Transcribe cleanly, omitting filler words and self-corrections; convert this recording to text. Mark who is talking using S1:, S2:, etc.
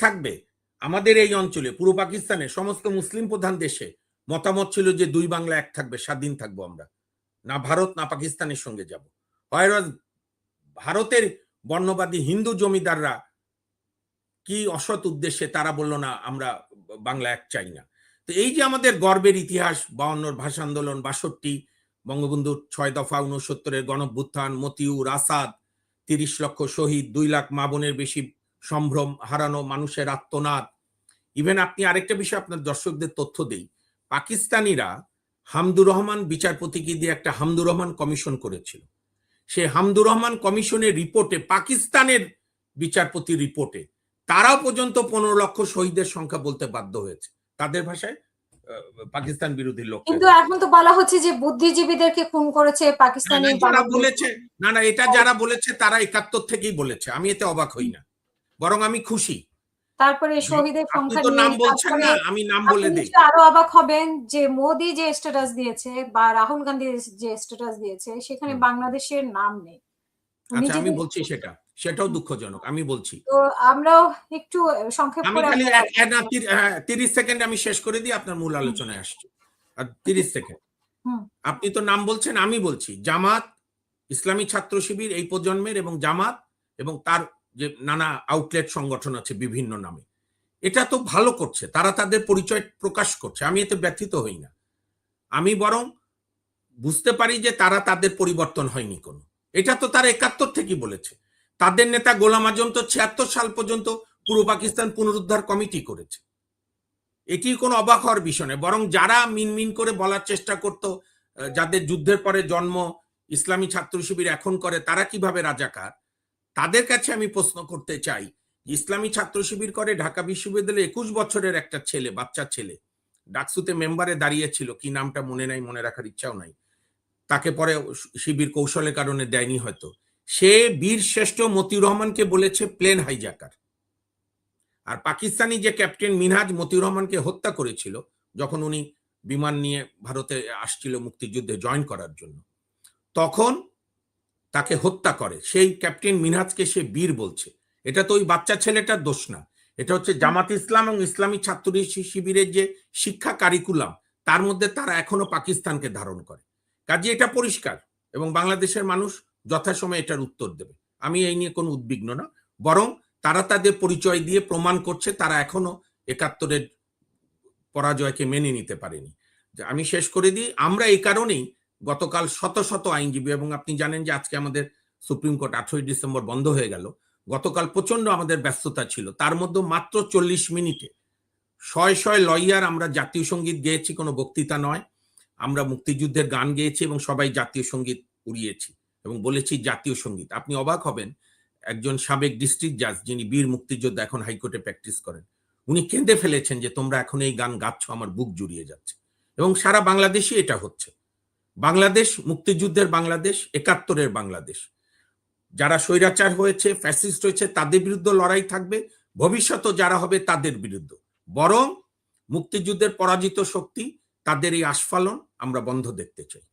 S1: থাকবে। আমাদের এই অঞ্চলে পূর্ব পাকিস্তানে সমস্ত মুসলিম প্রধান দেশে মতামত ছিল যে দুই বাংলা এক থাকবে, স্বাধীন থাকবো আমরা, না ভারত না পাকিস্তানের সঙ্গে যাব। ভারতের বর্ণবাদী হিন্দু জমিদাররা কি অসৎ উদ্দেশ্যে তারা বলল না আমরা বাংলা এক চাই না। তো এই যে আমাদের গর্বের ইতিহাস, 52 ভাষা আন্দোলন, 62 বঙ্গবন্ধুর 6 দফা, 69-এর গণঅভ্যুত্থান, মতিউর, আসাদ, 30 লক্ষ শহীদ, 2 লাখ মা বোনের বেশি সম্ভ্রম হারানো মানুষের আত্মনাদ। ইভেন আপনি আরেকটা বিষয় আপনার দর্শকদের তথ্য দেই, পাকিস্তানিরা হামদুর রহমান বিচারপতিকে দিয়ে একটা হামদুর রহমান কমিশন করেছিল। সে হামদুর রহমান কমিশনের রিপোর্টে, পাকিস্তানের বিচারপতি রিপোর্টে তারাও পর্যন্ত 15 লক্ষ শহীদের সংখ্যা বলতে বাধ্য হয়েছে তাদের ভাষায়, পাকিস্তান বিরোধী লোক।
S2: কিন্তু এখন তো বলা হচ্ছে যে বুদ্ধিজীবীদেরকে খুন করেছে পাকিস্তানি।
S1: যারা বলেছে না না, এটা যারা বলেছে তারা 71 থেকেই বলেছে। আমি এতে অবাক হই না, বরং আমি খুশি।
S2: তারপরে শহীদের সংখ্যা
S1: নিয়ে নাম বলছেন না, আমি নাম বলে দেই।
S2: আরো অবাক হবেন যে মোদি যে স্ট্যাটাস দিয়েছে বা রাহুল গান্ধী যে স্ট্যাটাস দিয়েছে সেখানে বাংলাদেশের নাম নেই।
S1: আচ্ছা আমি বলছি সেটাও দুঃখজনক, আমি বলছি।
S2: তো আমরাও একটু সংক্ষেপ করে,
S1: আমি খালি 30 সেকেন্ড আমি শেষ করে দিই, আপনার মূল আলোচনায় আসছি। 30 সেকেন্ড। আপনি তো নাম বলছেন, আমি বলছি জামাত, ইসলামী ছাত্র শিবির এই প্রজন্মের, এবং জামাত এবং তার যে নানা আউটলেট সংগঠন আছে বিভিন্ন নামে, এটা তো ভালো করছে, তারা তাদের পরিচয় প্রকাশ করছে, আমি এতে ব্যথিত হই না। আমি বরং বুঝতে পারি যে তারা তাদের পরিবর্তন হয়নি কোনো, এটা তো তারা 71 থেকেই বলেছে। তাদের নেতা গোলাম আজম তো 76 সাল পর্যন্ত পূর্ব পাকিস্তান পুনরুদ্ধার কমিটি করেছে। এটি কোনো অবাক হওয়ার বিষয় নয়, বরং যারা মিনমিন করে বলার চেষ্টা করত যাদের যুদ্ধের পরে জন্ম ইসলামী ছাত্র শিবির এখন করে তারা কিভাবে রাজাকার, তাদের কাছে আমি প্রশ্ন করতে চাই, ইসলামী ছাত্র শিবির করে ঢাকা বিশ্ববিদ্যালয়ে 21 বছরের একটা ছেলে, বাচ্চা ছেলে, ডাকসুতে মেম্বারে দাঁড়িয়েছিল, কি নামটা মনে নাই, মনে রাখার ইচ্ছাও নাই, তাকে পরে শিবির কৌশলের কারণে দেয়নি হয়তো, সে বীর শ্রেষ্ঠ মতিউর রহমানকে বলেছে প্লেন হাইজাকার। আর পাকিস্তানি যে ক্যাপ্টেন মিনহাজ মতিউর রহমানকে হত্যা করেছিল যখন উনি বিমান নিয়ে ভারতে আসছিল মুক্তিযুদ্ধে জয়েন করার জন্য, তখন তাকে হত্যা করে, সেই ক্যাপ্টেন মিনহাজকে সে বীর বলছে। এটা তো ওই বাচ্চা ছেলেটার দোষ না, এটা হচ্ছে জামাত ইসলাম এবং ইসলামী ছাত্র শিবিরের যে শিক্ষা কারিকুলাম তার মধ্যে তারা এখনো পাকিস্তানকে ধারণ করে। কাজে এটা পরিষ্কার, এবং বাংলাদেশের মানুষ যথাসময়ে এটার উত্তর দেবে। আমি এই নিয়ে কোনো উদ্বিগ্ন না, বরং তারা তাদের পরিচয় দিয়ে প্রমাণ করছে তারা এখনো 71-এর পরাজয়কে মেনে নিতে পারেনি। আমি শেষ করে দিই, আমরা এই কারণেই গতকাল শত শত আইনজীবী, এবং আপনি জানেন যে আজকে আমাদের সুপ্রিম কোর্ট 18 ডিসেম্বর বন্ধ হয়ে গেল, গতকাল প্রচন্ড আমাদের ব্যস্ততা ছিল, তার মধ্যে মাত্র 40 মিনিটে শয় লয়ার আমরা জাতীয় সঙ্গীত গেয়েছি, কোনো বক্তৃতা নয়, আমরা মুক্তিযুদ্ধের গান গেয়েছি এবং সবাই জাতীয় সঙ্গীত উড়িয়েছি এবং বলেছি জাতীয় সঙ্গীত। আপনি অবাক হবেন, একজন সাবেক ডিস্ট্রিক্ট জাজ যিনি বীর মুক্তিযোদ্ধা এখন হাইকোর্টে প্র্যাকটিস করেন, উনি কেঁদে ফেলেছেন যে তোমরা এখন এই গান গাচ্ছ, আমার বুক জুড়িয়ে যাচ্ছে। এবং সারা বাংলাদেশে এটা হচ্ছে। বাংলাদেশ মুক্তিযুদ্ধের বাংলাদেশ, 71-এর বাংলাদেশ। যারা স্বৈরাচার হয়েছে, ফ্যাসিস্ট হয়েছে, তাদের বিরুদ্ধে লড়াই থাকবে, ভবিষ্যতে যারা হবে তাদের বিরুদ্ধে। বরং মুক্তিযুদ্ধের পরাজিত শক্তি, তাদের এই আস্ফালন আমরা বন্ধ দেখতে চাই।